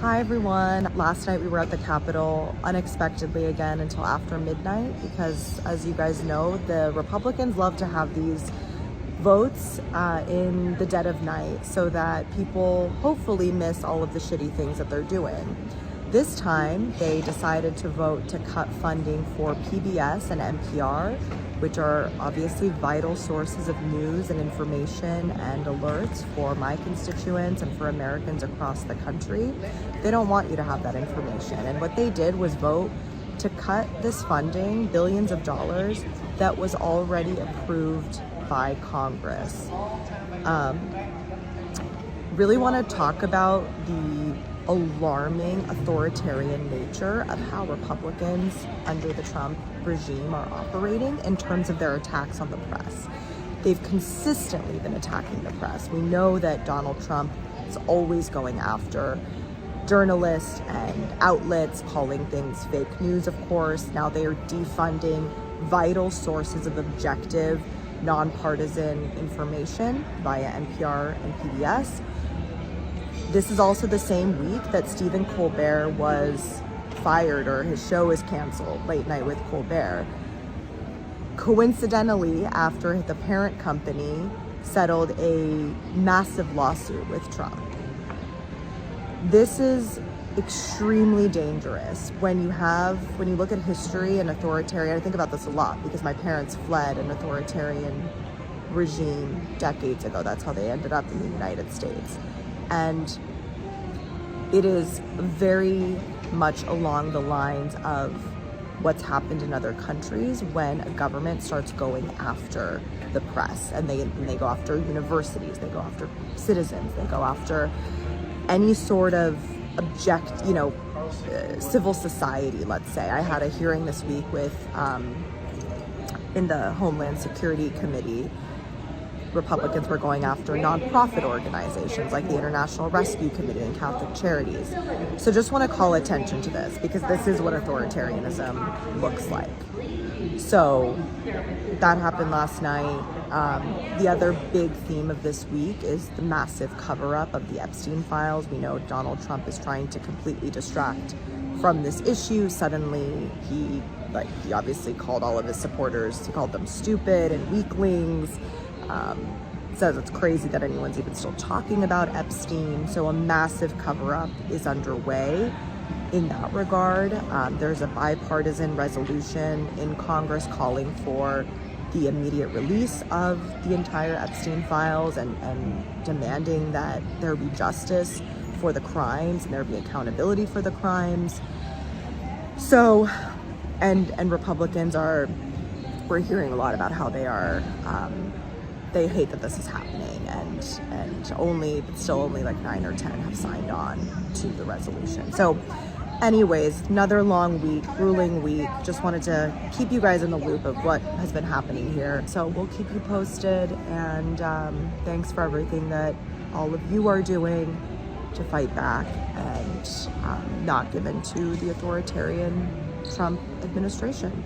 Hi everyone. Last night we were at the Capitol unexpectedly again until after midnight because, as you guys know, the Republicans love to have these votes in the dead of night so that people hopefully miss all of the shitty things that they're doing. This time they decided to vote to cut funding for PBS and NPR, which are obviously vital sources of news and information and alerts for my constituents and for Americans across the country. They don't want you to have that information. And what they did was vote to cut this funding, billions of dollars, that was already approved by Congress. Really want to talk about the alarming authoritarian nature of how Republicans under the Trump regime are operating in terms of their attacks on the press. They've consistently been attacking the press. We know that Donald Trump is always going after journalists and outlets, calling things fake news, of course. Now they are defunding vital sources of objective, nonpartisan information via NPR and PBS. This is also the same week that Stephen Colbert was fired, or his show is canceled, Late Night with Colbert. Coincidentally, after the parent company settled a massive lawsuit with Trump. This is extremely dangerous when you look at history and authoritarian. I think about this a lot because my parents fled an authoritarian regime decades ago. That's how they ended up in the United States. And it is very much along the lines of what's happened in other countries when a government starts going after the press, and they go after universities, they go after citizens, they go after any sort of civil society, let's say. I had a hearing this week with, in the Homeland Security Committee, Republicans were going after nonprofit organizations like the International Rescue Committee and Catholic Charities. So just want to call attention to this because this is what authoritarianism looks like. So that happened last night. The other big theme of this week is the massive cover-up of the Epstein files. We know Donald Trump is trying to completely distract from this issue. Suddenly, he obviously called all of his supporters, he called them stupid and weaklings. Says it's crazy that anyone's even still talking about Epstein. So a massive cover-up is underway in that regard. There's a bipartisan resolution in Congress calling for the immediate release of the entire Epstein files and demanding that there be justice for the crimes and there be accountability for the crimes. So, and Republicans we're hearing a lot about how they are, they hate that this is happening, and still only like 9 or 10 have signed on to the resolution. So anyways, another long week, grueling week. Just wanted to keep you guys in the loop of what has been happening here. So we'll keep you posted, and thanks for everything that all of you are doing to fight back and not give in to the authoritarian Trump administration.